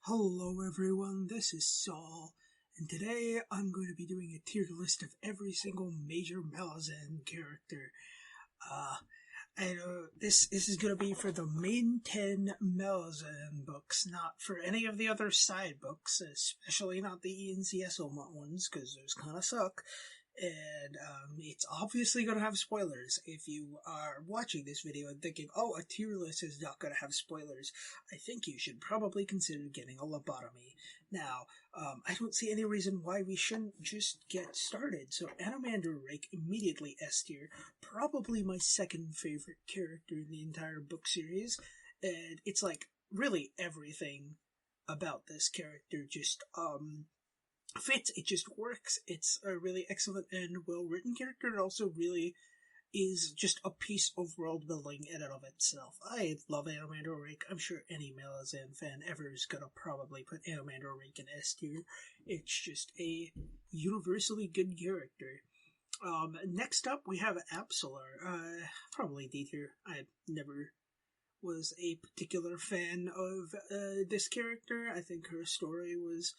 Hello everyone, this is Saul, and today I'm going to be doing a tier list of every single major Malazan character. This is going to be for the main 10 Malazan books, not for any of the other side books, especially not the Ian C. Esselmont ones, because those kind of suck. And it's obviously going to have spoilers. If you are watching this video and thinking, oh, a tier list is not going to have spoilers, I think you should probably consider getting a lobotomy. Now, I don't see any reason why we shouldn't just get started. So, Anomander Rake, immediately S tier, probably my second favorite character in the entire book series, and it's like, really everything about this character just, fits. It just works. It's a really excellent and well-written character. It also really is just a piece of world building in and of itself. I love Anomander Rake. I'm sure any Malazan fan ever is gonna probably put Anomander Rake in S tier. It's just a universally good character. Next up we have Absolar. Probably D tier. I never was a particular fan of this character. I think her story was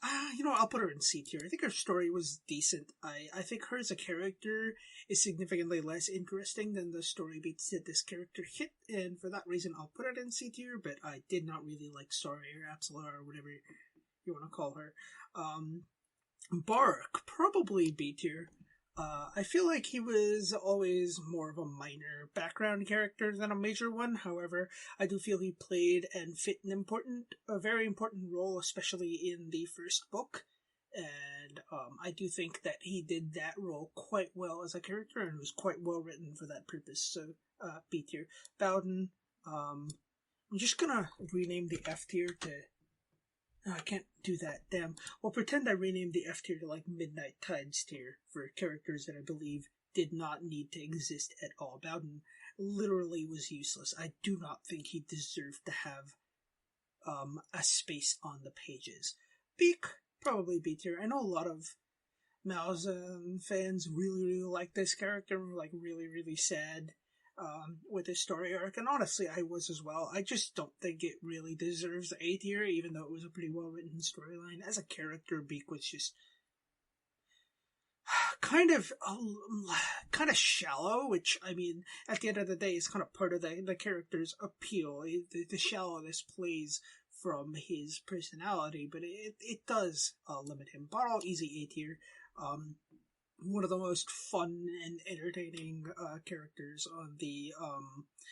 I'll put her in C tier. I think her story was decent. I think her as a character is significantly less interesting than the story beats that this character hit, and for that reason I'll put it in C tier, but I did not really like Story or Absolar or whatever you want to call her. Bark, probably B tier. I feel like he was always more of a minor background character than a major one. However, I do feel he played and fit a very important role, especially in the first book. And I do think that he did that role quite well as a character and was quite well written for that purpose. So, B tier. Bowden, I'm just gonna rename the F tier to I can't do that. Damn. Well, pretend I renamed the F tier to like Midnight Tides tier for characters that I believe did not need to exist at all. Bowden literally was useless. I do not think he deserved to have a space on the pages. Beak, probably B tier. I know a lot of Malazan fans really like this character and were like really sad with his story arc, and honestly, I was as well. I just don't think it really deserves A tier, even though it was a pretty well written storyline. As a character, Beak was just kind of shallow, which I mean, at the end of the day, is kind of part of the character's appeal. The shallowness plays from his personality, but it does limit him. Bottle, easy A tier. One of the most fun and entertaining characters on the,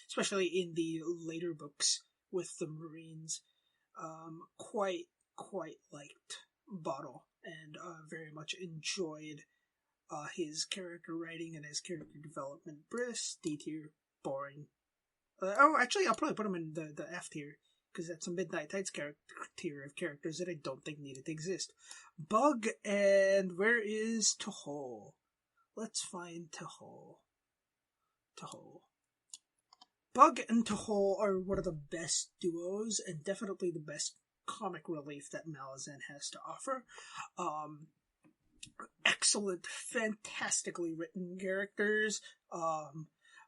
especially in the later books with the Marines. Quite liked Bottle and very much enjoyed his character writing and his character development. Briss, D tier, boring. Actually, I'll probably put him in the F tier, because that's a Midnight Tides tier of characters that I don't think needed to exist. Bug, and where is Tahol? Let's find Tahol. Bug and Tahol are one of the best duos, and definitely the best comic relief that Malazan has to offer. Excellent, fantastically written characters.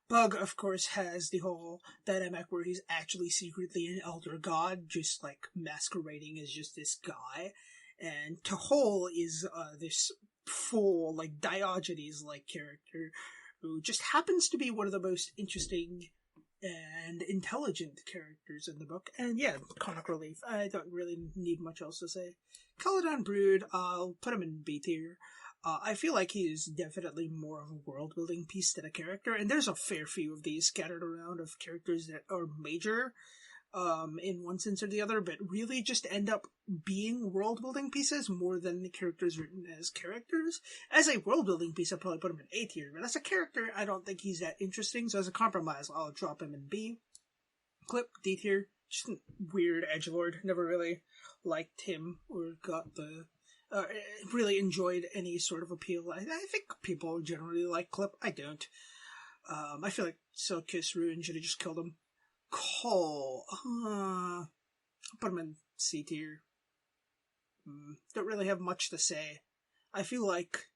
Bug, of course, has the whole dynamic where he's actually secretly an elder god, just like masquerading as just this guy. And Tahol is this full, like, Diogenes-like character who just happens to be one of the most interesting and intelligent characters in the book. And yeah, comic relief. I don't really need much else to say. Caledon Brood, I'll put him in B tier. I feel like he is definitely more of a world-building piece than a character, and there's a fair few of these scattered around of characters that are major, in one sense or the other, but really just end up being world-building pieces more than the characters written as characters. As a world-building piece, I'd probably put him in A tier, but as a character, I don't think he's that interesting, so as a compromise, I'll drop him in B. Clip, D tier, just a weird edgelord, never really liked him or got the really enjoyed any sort of appeal. I think people generally like Clip. I don't. I feel like Silkiss Ruin should have just killed him. Cole. I'll put him in C tier. Don't really have much to say. I feel like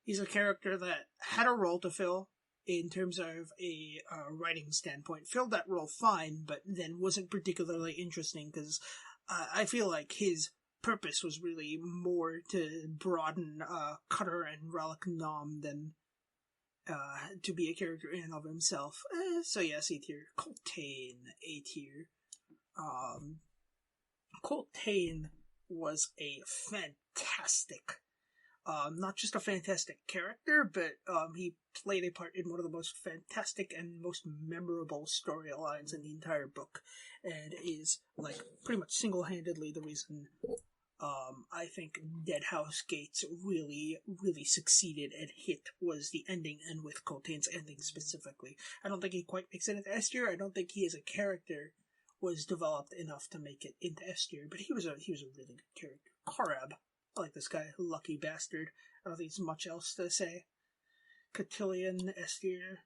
he's a character that had a role to fill in terms of a writing standpoint. Filled that role fine, but then wasn't particularly interesting because I feel like his purpose was really more to broaden Cutter and Relic Nom than to be a character in and of himself. So yeah, C tier. Coltane, A tier. Coltane was a fantastic, not just a fantastic character, but he played a part in one of the most fantastic and most memorable storylines in the entire book, and is like pretty much single-handedly the reason I think Deadhouse Gates really, really succeeded and hit was the ending, and with Coltane's ending specifically. I don't think he quite makes it into S tier. I don't think he as a character was developed enough to make it into S tier, but he was a really good character. Korab, I like this guy, lucky bastard. I don't think there's much else to say. Cotillion, S tier.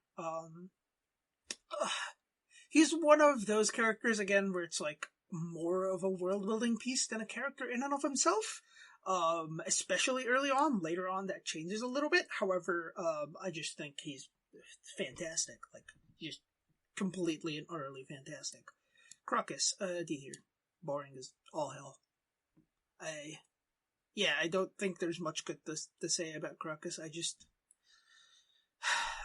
He's one of those characters again where it's like more of a world building piece than a character in and of himself. Especially early on. Later on, that changes a little bit. However, I just think he's fantastic. Like, just completely and utterly fantastic. Crocus, D tier. Boring as all hell. I don't think there's much good to say about Crocus.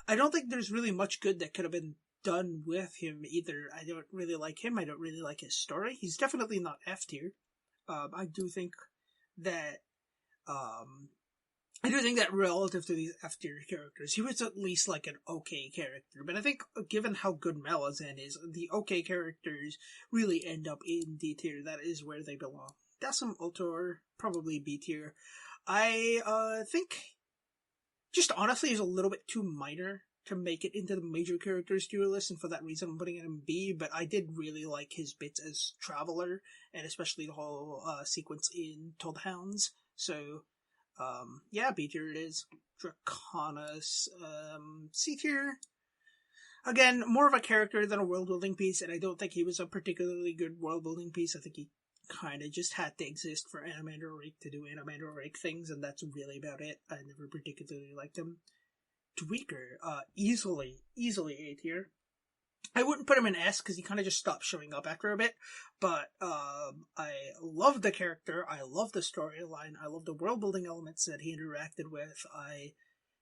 I don't think there's really much good that could have been done with him either. I don't really like him. I don't really like his story. He's definitely not F tier. I do think that relative to these F tier characters, he was at least like an okay character. But I think given how good Malazan is, the okay characters really end up in D tier. That is where they belong. Dasim Ultor, probably B tier. I think, just honestly, is a little bit too minor to make it into the major characters tier list, and for that reason I'm putting it in B, but I did really like his bits as Traveler, and especially the whole sequence in Toll the Hounds. So, yeah, B tier it is. Draconis, C tier. Again, more of a character than a world-building piece, and I don't think he was a particularly good world-building piece. I think he kind of just had to exist for Animander Rake to do Animander Rake things, and that's really about it. I never particularly liked him. Tweaker, easily A tier. I wouldn't put him in S because he kind of just stopped showing up after a bit, but I love the character, I love the storyline, I love the world-building elements that he interacted with. I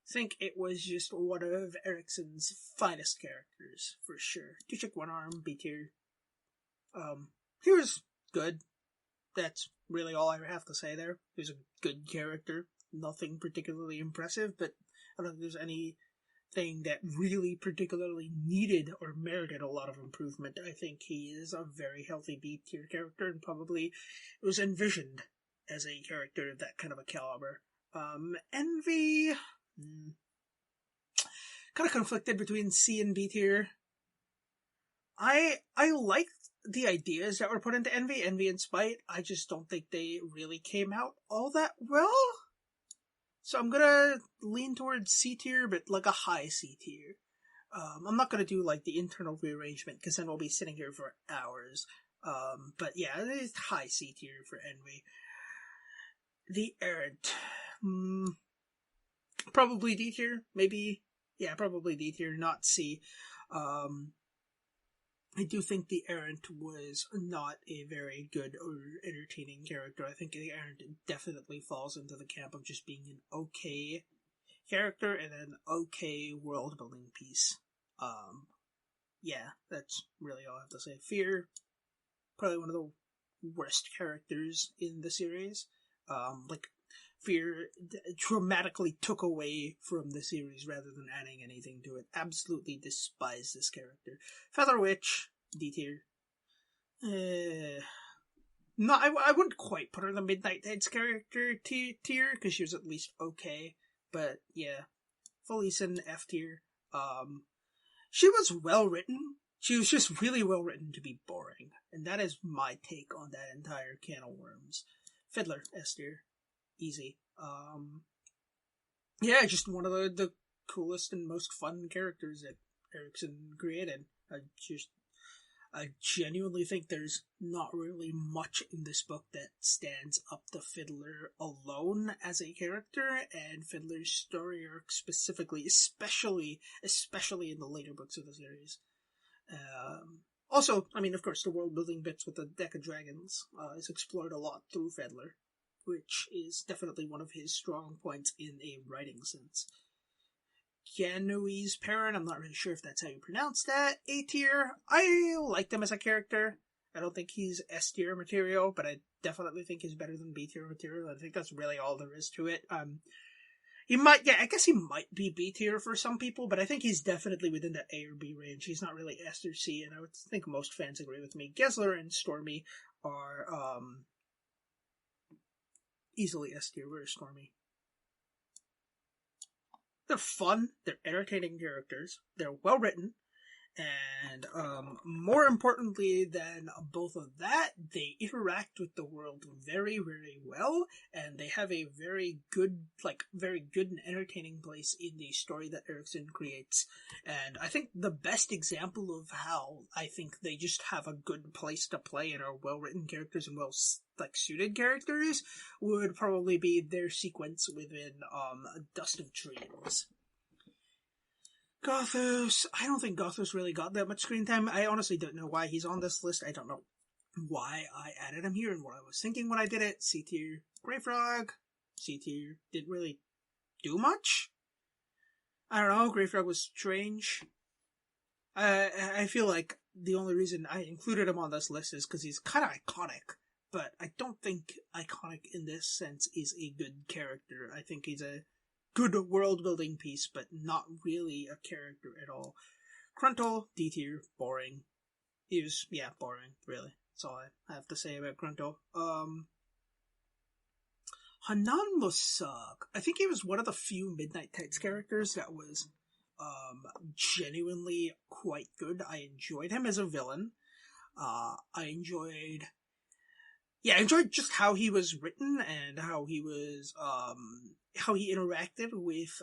think it was just one of Ericsson's finest characters, for sure. Tuchik One Arm, B tier. He was good. That's really all I have to say there. He was a good character. Nothing particularly impressive, but I don't think there's anything that really particularly needed or merited a lot of improvement. I think he is a very healthy B tier character, and probably was envisioned as a character of that kind of a caliber. Envy, kind of conflicted between C and B tier. I liked the ideas that were put into Envy and Spite. I just don't think they really came out all that well. So I'm gonna lean towards C tier, but like a high C tier. I'm not gonna do like the internal rearrangement, because then we'll be sitting here for hours. But yeah, it's high C tier for Envy. The Errant. Probably D tier, maybe. Yeah, probably D tier, not C. I do think the Errant was not a very good or entertaining character. I think the Errant definitely falls into the camp of just being an okay character and an okay world-building piece. Yeah, that's really all I have to say. Fear, probably one of the worst characters in the series. Fear dramatically took away from the series rather than adding anything to it. Absolutely despise this character. Feather Witch, D tier. No, I wouldn't quite put her in the Midnight Heads character tier, because she was at least okay. But yeah, Felician, F tier. She was well written. She was just really well written to be boring. And that is my take on that entire can of worms. Fiddler, S tier. Easy. Yeah, just one of the coolest and most fun characters that Erickson created. I genuinely think there's not really much in this book that stands up to Fiddler alone as a character, and Fiddler's story arc specifically, especially in the later books of the series. Also, I mean, of course, the world building bits with the deck of dragons is explored a lot through Fedler, which is definitely one of his strong points in a writing sense. Genoese Perrin, I'm not really sure if that's how you pronounce that. A tier. I liked him as a character. I don't think he's S tier material, but I definitely think he's better than B tier material. I think that's really all there is to it. I guess he might be B tier for some people, but I think he's definitely within that A or B range. He's not really S or C, and I would think most fans agree with me. Gessler and Stormy are, easily S tier. Where's Stormy? They're fun, they're entertaining characters, they're well written, and more importantly than both of that, they interact with the world very, very well, and they have a very good and entertaining place in the story that Erickson creates. And I think the best example of how I think they just have a good place to play and are well written characters and well suited characters would probably be their sequence within Dust of Dreams. Gothos. I don't think Gothos really got that much screen time. I honestly don't know why he's on this list. I don't know why I added him here and what I was thinking when I did it. C tier. Grey Frog. C tier. Didn't really do much. I don't know. Grey Frog was strange. I feel like the only reason I included him on this list is because he's kind of iconic. But I don't think iconic in this sense is a good character. I think he's a good world building piece, but not really a character at all. Gruntle, D tier, boring. He was, boring, really. That's all I have to say about Gruntle. Hanan Musag. I think he was one of the few Midnight Tights characters that was genuinely quite good. I enjoyed him as a villain. I enjoyed just how he was written and how he was, how he interacted with,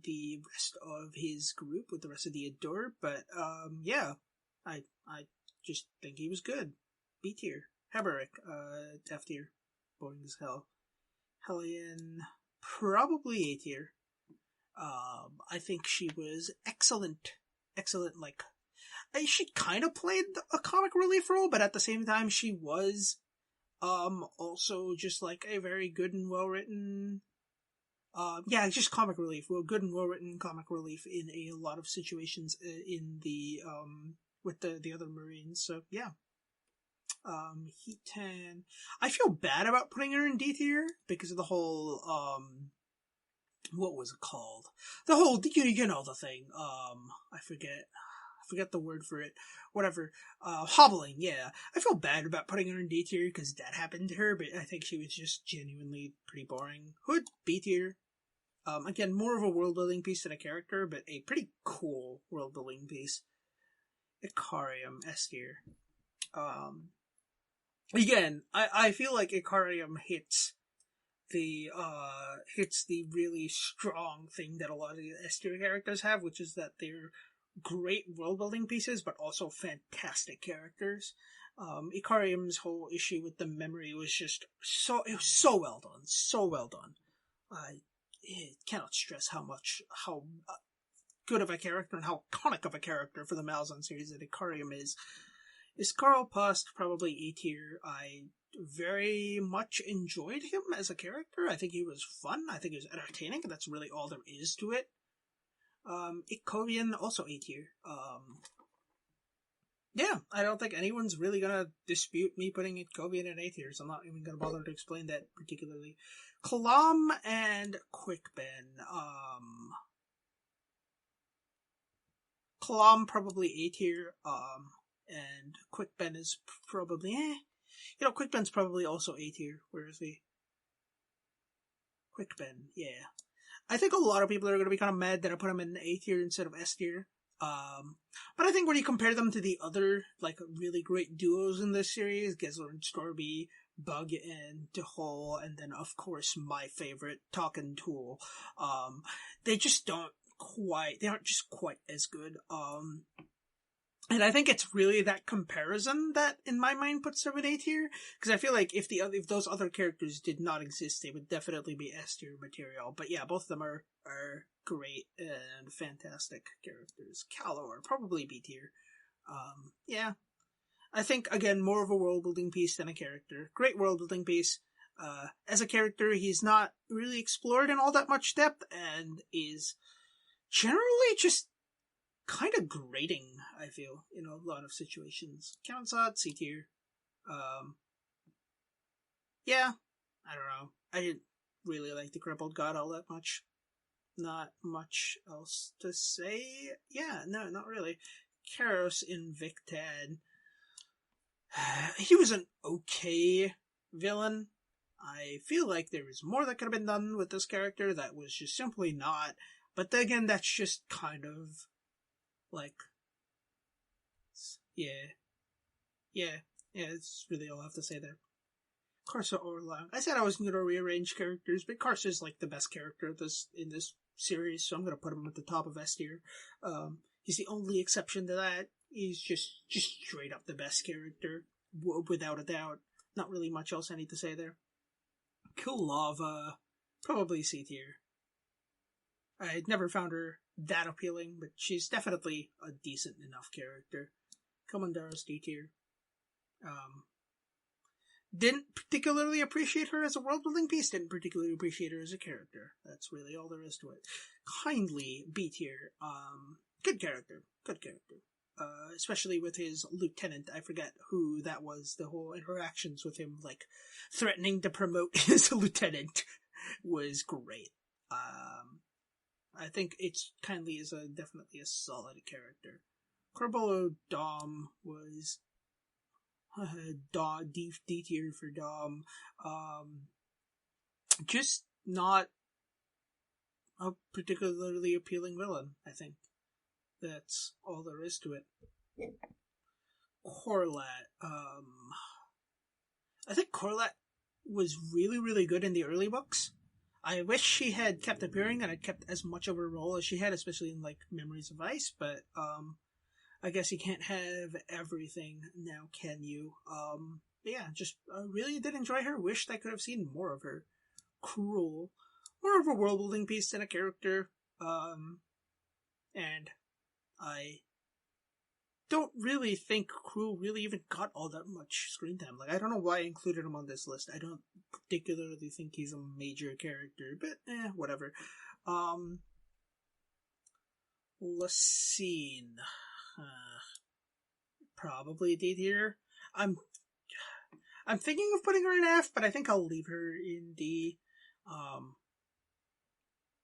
the rest of his group, with the rest of the Adore, but, I just think he was good. B tier. Heberick, F tier. Boring as hell. Hellion, probably A tier. I think she was excellent, she kind of played a comic relief role, but at the same time she was also just like a very good and well written just comic relief. Well, good and well written comic relief in a lot of situations in the with the other Marines. So yeah. Heat 10. I feel bad about putting her in D tier because of the whole what was it called? The whole you know the thing. I forget the word for it. Whatever. Hobbling, yeah. I feel bad about putting her in D tier because that happened to her, but I think she was just genuinely pretty boring. Hood, B tier. Again, more of a world building piece than a character, but a pretty cool world building piece. Icarium, S tier. Again, I feel like Icarium hits the really strong thing that a lot of the S tier characters have, which is that they're great world building pieces, but also fantastic characters. Icarium's whole issue with the memory was just it was so well done. I cannot stress how good of a character and how iconic of a character for the Malazan series that Icarium is. Is Carl Pust probably A tier? I very much enjoyed him as a character. I think he was fun. I think he was entertaining. That's really all there is to it. Ikovian, also A tier. I don't think anyone's really gonna dispute me putting Ikovian in A tier, so I'm not even gonna bother to explain that particularly. Kalam and Quickben. Kalam probably A tier. And Quickben is probably, Quickben's probably also A tier. Where is he? Quickben, yeah. I think a lot of people are going to be kind of mad that I put him in A tier instead of S tier. But I think when you compare them to the other, really great duos in this series, Gessler and Storby, Bug and DeHole, and then, of course, my favorite, Talkin' Tool, they aren't just quite as good. And I think it's really that comparison that, in my mind, puts them in A tier. Because I feel like if those other characters did not exist, they would definitely be S tier material. But yeah, both of them are great and fantastic characters. Calor, probably B tier. Yeah. I think, again, more of a world-building piece than a character. Great world-building piece. As a character, he's not really explored in all that much depth, and is generally just kind of grating, I feel, in a lot of situations. Counsot, C tier. Yeah, I don't know. I didn't really like the Crippled God all that much. Not much else to say. Yeah, no, not really. Karos Invictad. He was an okay villain. I feel like there was more that could have been done with this character that was just simply not. But again, that's just kind of like, yeah, yeah, yeah. It's really all I have to say there. Karsa Orla. I said I was going to rearrange characters, but Karsa's like the best character in this series, so I'm going to put him at the top of S tier. He's the only exception to that. He's just straight up the best character, without a doubt. Not really much else I need to say there. Cool Lava, probably C tier. I'd never found her that appealing, but she's definitely a decent enough character. Commandaris D tier. Didn't particularly appreciate her as a world-building piece, didn't particularly appreciate her as a character. That's really all there is to it. Kindly B tier. Good character. Especially with his lieutenant. I forget who that was. The whole interactions with him, like, threatening to promote his lieutenant was great. I think it's Kindly is definitely a solid character. Corbolo Dom was D tier for Dom. Just not a particularly appealing villain, I think. That's all there is to it. Corlat. I think Corlat was really, really good in the early books. I wish she had kept appearing and had kept as much of her role as she had, especially in, like, Memories of Ice, but, I guess you can't have everything now, can you? Yeah, just really did enjoy her. Wished I could have seen more of her. Cruel. More of a world-building piece than a character. And I don't really think Cruel really even got all that much screen time. Like, I don't know why I included him on this list. I don't particularly think he's a major character, but whatever. Lacine. Probably D tier. I'm thinking of putting her in F, but I think I'll leave her in D.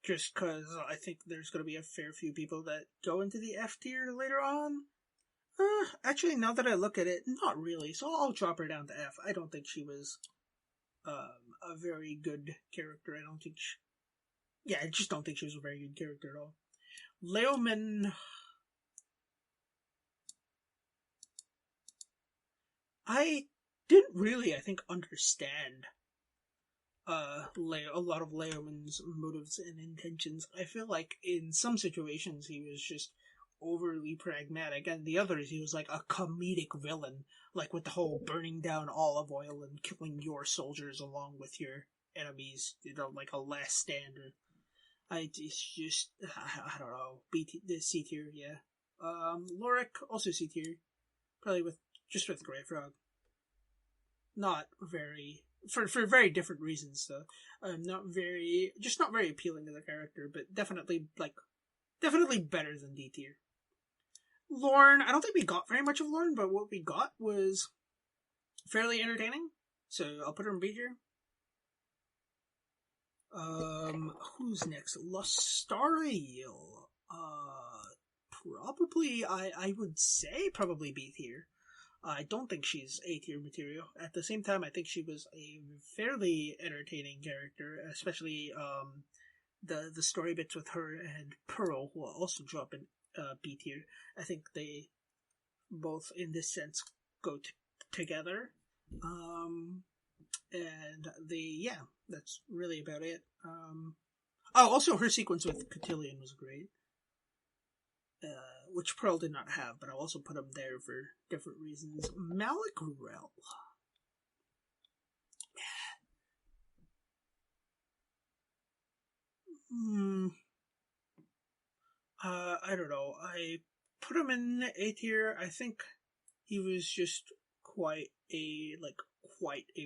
Just cause I think there's gonna be a fair few people that go into the F tier later on. Actually, now that I look at it, not really, so I'll drop her down to F. I don't think she was, a very good character. I just don't think she was a very good character at all. Leoman. I didn't really, I think, understand a lot of Leoman's motives and intentions. I feel like in some situations he was just overly pragmatic, and the others he was like a comedic villain, like with the whole burning down olive oil and killing your soldiers along with your enemies, like a last stand. It's just, I don't know, C tier, yeah. Lorik, also C tier, probably with Grey Frog. Not very, for very different reasons though. Not very appealing as a character, but definitely better than D tier. Lorne, I don't think we got very much of Lorne, but what we got was fairly entertaining, so I'll put her in B tier. Who's next? Lostariel. Probably, I would say probably B tier. I don't think she's A tier material. At the same time, I think she was a fairly entertaining character, especially the story bits with her and Pearl, who will also drop in B tier. I think they both, in this sense, go together. And that's really about it. Also her sequence with Cotillion was great. Which Pearl did not have, but I'll also put him there for different reasons. Malik Rel. I don't know. I put him in A tier. I think he was just quite a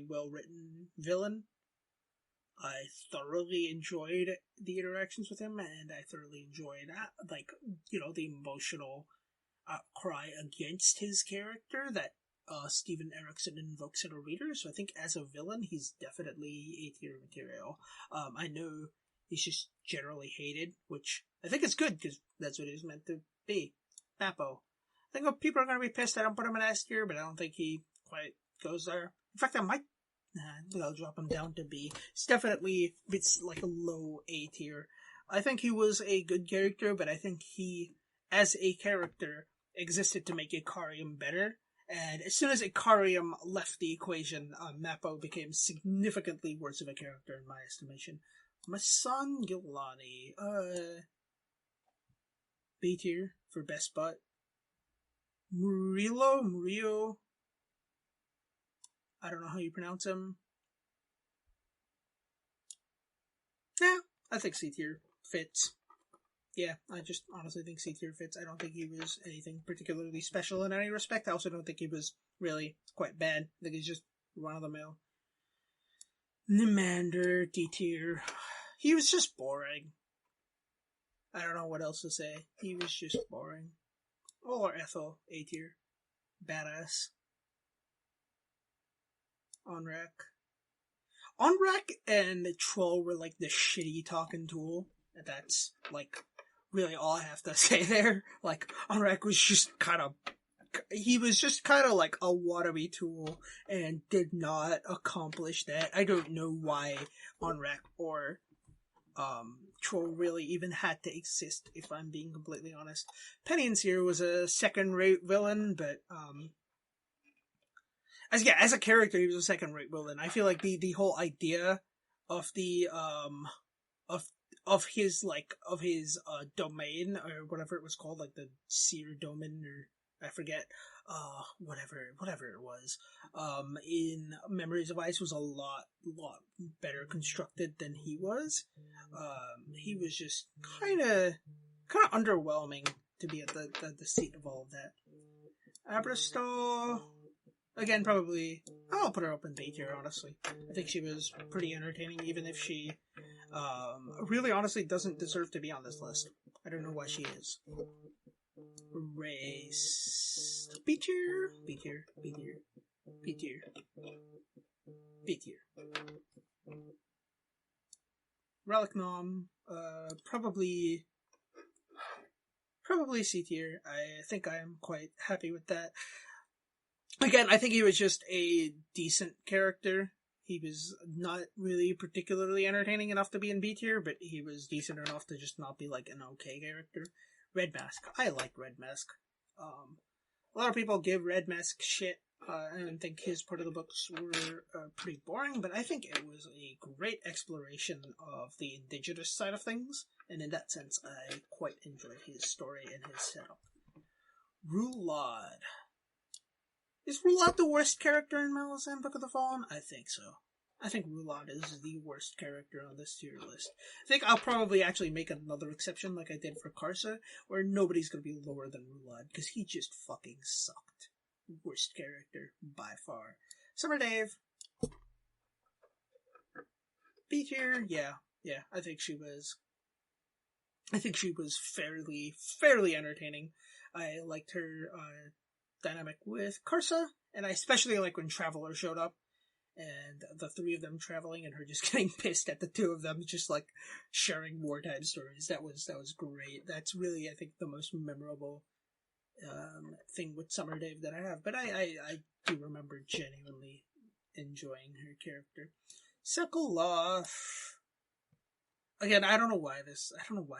well-written villain. I thoroughly enjoyed the interactions with him, and I thoroughly enjoyed, the emotional outcry against his character that Steven Erikson invokes in a reader. So I think as a villain, he's definitely A tier material. I know he's just generally hated, which I think is good because that's what he's meant to be. Mappo. I think people are going to be pissed I don't put him in S tier, but I don't think he quite goes there. In fact, I'll drop him down to B. It's like a low A tier. I think he was a good character, but I think he, as a character, existed to make Ikariam better. And as soon as Ikariam left the equation, Mappo became significantly worse of a character in my estimation. Malazan Gilani, B tier for best butt. Murillo, I don't know how you pronounce him. Yeah, I think C tier fits. Yeah, I just honestly think C tier fits. I don't think he was anything particularly special in any respect. I also don't think he was really quite bad. I think he's just run of the mill. Nimander, D tier. He was just boring. I don't know what else to say. He was just boring. Or Ethel, A tier. Badass. Onrak and the troll were like the shitty talking tool. That's like really all I have to say there. Like Onrak was just kind of like a watery tool and did not accomplish that. I don't know why Onrak or Troll really even had to exist, if I'm being completely honest. Penny and Seer was a second-rate villain, but as a character, he was a second-rate villain. I feel like the whole idea of the of his domain or whatever it was called, like the Seer domain, or I forget, whatever it was, in Memories of Ice was a lot better constructed than he was. He was just kind of underwhelming to be at the seat of all of that. Abrastal, again, probably, I'll put her up in B tier, honestly. I think she was pretty entertaining, even if she, really honestly doesn't deserve to be on this list. I don't know why she is. Race. B tier. Relic Nom, probably C tier. I think I am quite happy with that. Again, I think he was just a decent character. He was not really particularly entertaining enough to be in B tier, but he was decent enough to just not be like an okay character. Red Mask. I like Red Mask. A lot of people give Red Mask shit and think his part of the books were pretty boring, but I think it was a great exploration of the indigenous side of things, and in that sense, I quite enjoyed his story and his setup. Rulad. Is Rulad the worst character in Malazan Book of the Fallen? I think so. I think Rulad is the worst character on this tier list. I think I'll probably actually make another exception like I did for Karsa, where nobody's going to be lower than Rulad, because he just fucking sucked. Worst character, by far. Summer Dave. B tier, yeah, I think she was fairly entertaining. I liked her dynamic with Karsa, and I especially like when Traveler showed up. And the three of them traveling and her just getting pissed at the two of them, just like sharing wartime stories. That was great. That's really, I think, the most memorable thing with Summer Dave that I have. But I do remember genuinely enjoying her character. Sokolov. Again, I don't know why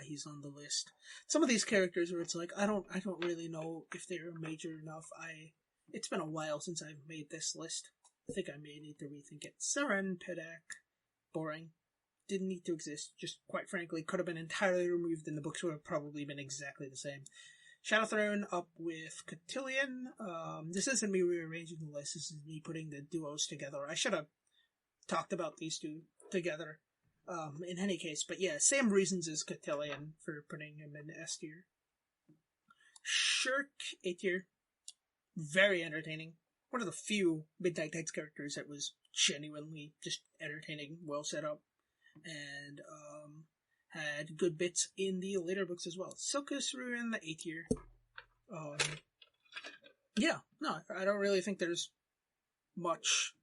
he's on the list. Some of these characters where it's like, I don't really know if they're major enough. It's been a while since I've made this list. I think I may need to rethink it. Seren Pedak. Boring. Didn't need to exist. Just, quite frankly, could have been entirely removed and the books would have probably been exactly the same. Shadow Throne up with Cotillion. This isn't me rearranging the list. This is me putting the duos together. I should have talked about these two together. In any case. But yeah, same reasons as Cotillion for putting him in S tier. Shirk, A tier. Very entertaining. One of the few Midnight Knights characters that was genuinely just entertaining, well set up, and had good bits in the later books as well. Silkus were in the A tier. Yeah, no, I don't really think there's much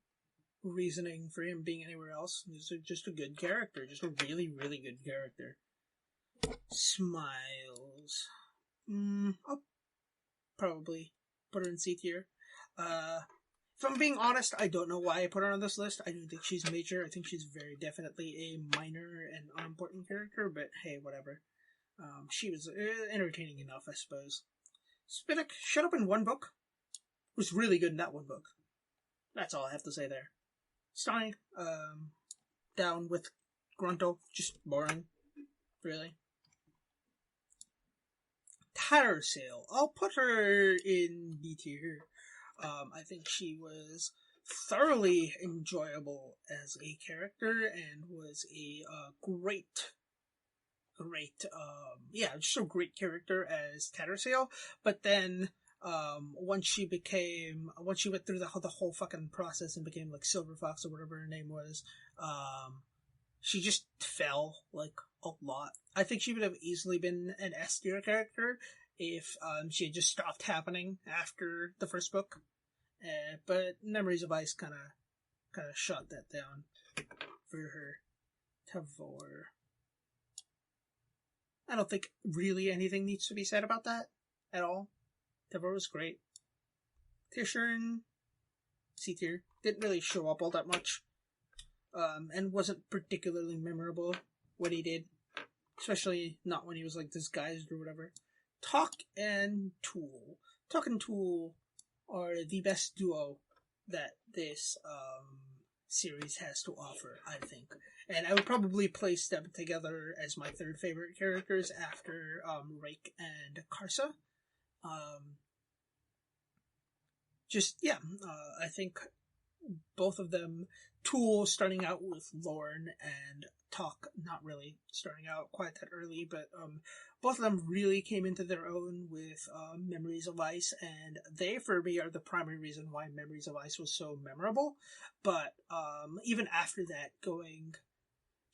reasoning for him being anywhere else. He's just a good character, just a really, really good character. Smiles. I'll probably put her in C tier. If I'm being honest, I don't know why I put her on this list. I don't think she's major. I think she's very definitely a minor and unimportant character, but hey, whatever. She was entertaining enough, I suppose. Spinnock showed up in one book. Was really good in that one book. That's all I have to say there. Stein, down with Gruntle, just boring. Really. Tattersail. I'll put her in B tier. I think she was thoroughly enjoyable as a character and was a great, just a great character as Tattersail. But then, once she went through the whole fucking process and became like Silver Fox or whatever her name was, she just fell like a lot. I think she would have easily been an S tier character if she had just stopped happening after the first book. But Memories of Ice kind of shot that down for her. Tavor. I don't think really anything needs to be said about that at all. Tavor was great. Tishern, C tier, didn't really show up all that much, and wasn't particularly memorable when he did, especially not when he was like disguised or whatever. Talk and Tool are the best duo that this series has to offer, I think. And I would probably place them together as my third favorite characters after Rake and Karsa. I think both of them, Tool starting out with Lorne and Talk not really starting out quite that early, but both of them really came into their own with Memories of Ice, and they, for me, are the primary reason why Memories of Ice was so memorable. But even after that, going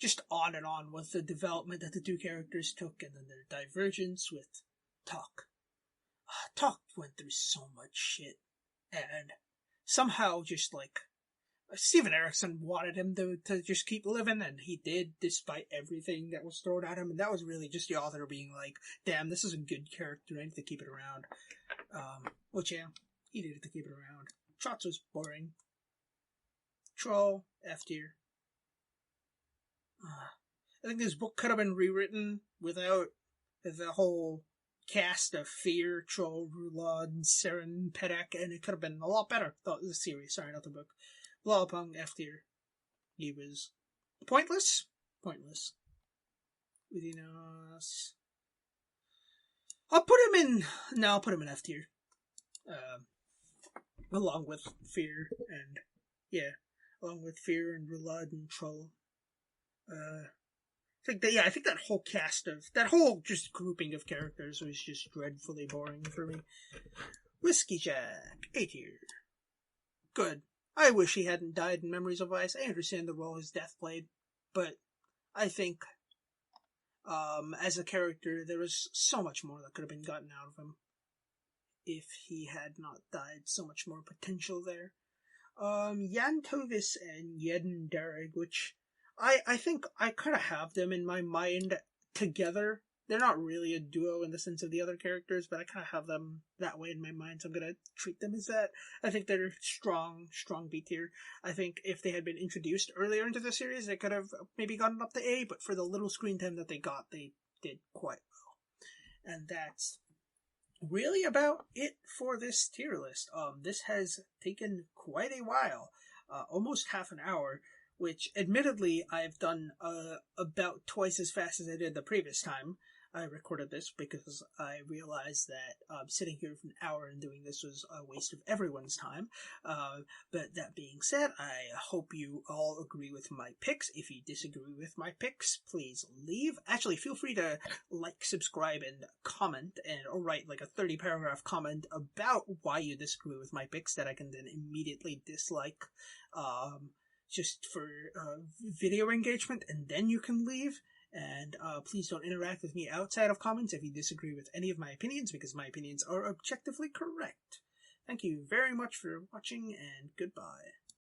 just on and on with the development that the two characters took, and then their divergence with Talk. Talk went through so much shit, and somehow just like Steven Erikson wanted him to just keep living, and he did, despite everything that was thrown at him. And that was really just the author being like, damn, this is a good character, I need to keep it around. Which, yeah, he needed to keep it around. Trots was boring. Troll, F tier. I think this book could have been rewritten without the whole cast of Fear, Troll, Rulad, Seren, Pedek, and it could have been a lot better. The series, sorry, not the book. Lollapung, F tier. He was pointless. Within us. I'll put him in F tier. Along with Fear and Rulad and Troll. I think that whole cast of, that whole just grouping of characters was just dreadfully boring for me. Whiskey Jack, A tier. Good. I wish he hadn't died in Memories of Ice. I understand the role his death played, but I think, as a character, there was so much more that could have been gotten out of him if he had not died. So much more potential there. Jan Tovis and Jeden Derrig, which I think I kind of have them in my mind together. They're not really a duo in the sense of the other characters, but I kind of have them that way in my mind, so I'm going to treat them as that. I think they're strong B tier. I think if they had been introduced earlier into the series, they could have maybe gotten up to A, but for the little screen time that they got, they did quite well. And that's really about it for this tier list. This has taken quite a while, almost half an hour, which admittedly I've done about twice as fast as I did the previous time. I recorded this because I realized that sitting here for an hour and doing this was a waste of everyone's time. But that being said, I hope you all agree with my picks. If you disagree with my picks, please leave. Actually, feel free to like, subscribe, and comment, or write like a 30-paragraph comment about why you disagree with my picks that I can then immediately dislike, just for video engagement, and then you can leave. And please don't interact with me outside of comments if you disagree with any of my opinions, because my opinions are objectively correct. Thank you very much for watching, and goodbye.